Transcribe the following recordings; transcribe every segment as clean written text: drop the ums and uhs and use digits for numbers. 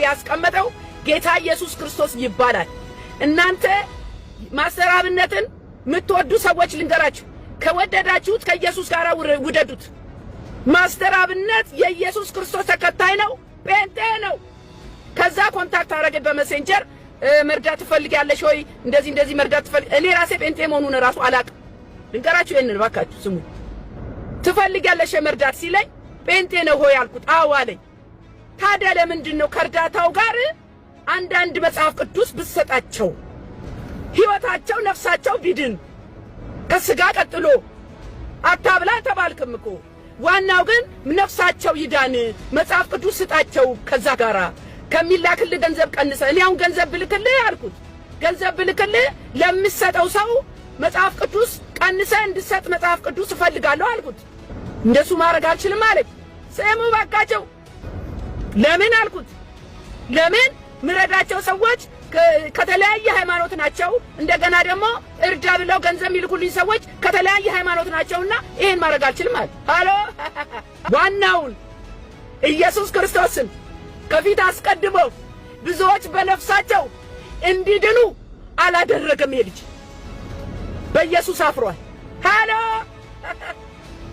ያስቀመጠው ጌታ ኢየሱስ ክርስቶስ ይባላል። እናንተ ማስተር አብነትን የምትወዱ ሰዎች ልንገራችሁ፣ ከወደዳችሁት ከኢየሱስ ጋር ውደዱት። ማስተር አብነት የኢየሱስ ክርስቶስ ተከታይ ነው፣ ጴንጤ ነው። ከዛ ኮንታክት አረገኝ በመሴንጀር መርዳት ትፈልጊያለሽ ወይ እንደዚህ መርዳት እኔ ራሴ ጴንጤ መሆኑን ራሱ አላቅም። ልንገራችሁ ይሄንን ባካችሁ ስሙ። ትፈልጊያለሽ መርዳት ሲለኝ ጴንጤ ነው ሆይ አልኩት። አዎ አለኝ። ታዲያ ለምንድን ነው ከርዳታው ጋር አንዳንድ መጽሐፍ ቅዱስ ብሰጣቸው ሕይወታቸው ነፍሳቸው ቢድን ከስጋ ቀጥሎ አታብላ ተባልክም እኮ ዋናው ግን ነፍሳቸው ይዳን መጽሐፍ ቅዱስ ስጣቸው ከዛ ጋራ ከሚላክልህ ገንዘብ ቀንሰ እኔ አሁን ገንዘብ ብልክልህ አልኩት። ገንዘብ ብልክልህ ለምሰጠው ሰው መጽሐፍ ቅዱስ ቀንሰ እንድሰጥ መጽሐፍ ቅዱስ እፈልጋለሁ አልኩት። እንደሱ ማድረግ አልችልም አለኝ። ስሙ ባካቸው ለምን አልኩት። ለምን ምረዳቸው ሰዎች ከተለያየ ሃይማኖት ናቸው። እንደገና ደግሞ እርዳ ብለው ገንዘብ የሚልኩልኝ ሰዎች ከተለያየ ሃይማኖት ናቸውና ይሄን ማድረግ አልችልም አለ። ሃሎ ዋናውን ኢየሱስ ክርስቶስን ከፊት አስቀድሞ ብዙዎች በነፍሳቸው እንዲድኑ አላደረገም። ይልጅ በኢየሱስ አፍሯል።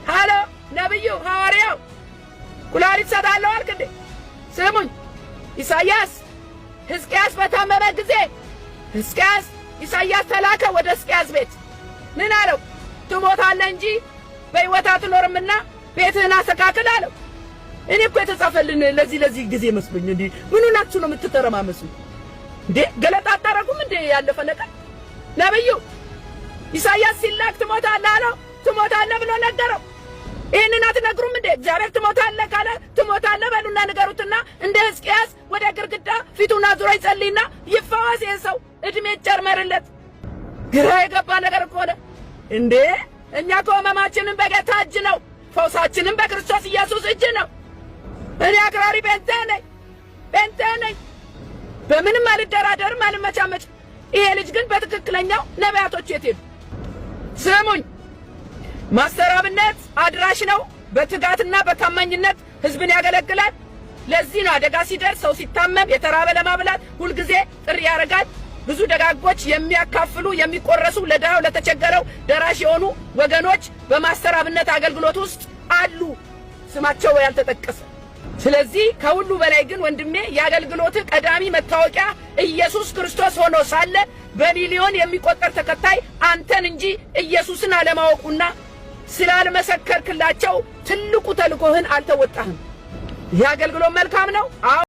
ሃሎ ነብዩ ሐዋርያው ኩላሊት ሰጣለሁ አልክ እንዴ? ስሙኝ። ኢሳይያስ ሕዝቅያስ በታመመ ጊዜ ኢሳይያስ ተላከ ወደ ሕዝቅያስ ቤት። ምን አለው? ትሞታለህ እንጂ በሕይወት አትኖርምና ቤትህን አስተካክል አለው። እኔ እኮ የተጻፈልን ለዚህ ጊዜ መስሎኝ እንዴ ምን ሆናችሁ ነው የምትተረማመሱ እንዴ? ገለጣ አታረጉም እንዴ? ያለፈ ነገር ነብዩ ኢሳይያስ ሲላክ ትሞታለህ አለው። ትሞታለህ ብሎ ነገረው። ይሄንን አትነግሩም እንዴ? እግዚአብሔር ትሞታለህ ካለ ትሞታለህ በሉና ንገሩትና እንደ ሕዝቅያስ ወደ ግርግዳ ፊቱን አዙሮ ይጸልይና ይፈወስ የሰው እድሜ ይጨመርለት። ግራ የገባ ነገር እኮ ነው እንዴ! እኛ እኮ ሕመማችንን በጌታ እጅ ነው፣ ፈውሳችንን በክርስቶስ ኢየሱስ እጅ ነው። እኔ አክራሪ ጴንጤ ነኝ። በምንም አልደራደርም፣ አልመቻመች። ይሄ ልጅ ግን በትክክለኛው ነቢያቶች የት ሄዱ? ስሙኝ። ማስተር አብነት አድራሽ ነው። በትጋትና በታማኝነት ህዝብን ያገለግላል። ለዚህ ነው አደጋ ሲደርስ ሰው ሲታመም የተራበ ለማብላት ሁልጊዜ ጥሪ ያደርጋል። ብዙ ደጋጎች የሚያካፍሉ የሚቆረሱ ለድሃው ለተቸገረው ደራሽ የሆኑ ወገኖች በማስተር አብነት አገልግሎት ውስጥ አሉ፣ ስማቸው ያልተጠቀሰ። ስለዚህ ከሁሉ በላይ ግን ወንድሜ የአገልግሎት ቀዳሚ መታወቂያ ኢየሱስ ክርስቶስ ሆኖ ሳለ በሚሊዮን የሚቆጠር ተከታይ አንተን እንጂ ኢየሱስን አለማወቁና ስላልመሰከርክላቸው ትልቁ ተልእኮህን አልተወጣህም። ይህ አገልግሎት መልካም ነው።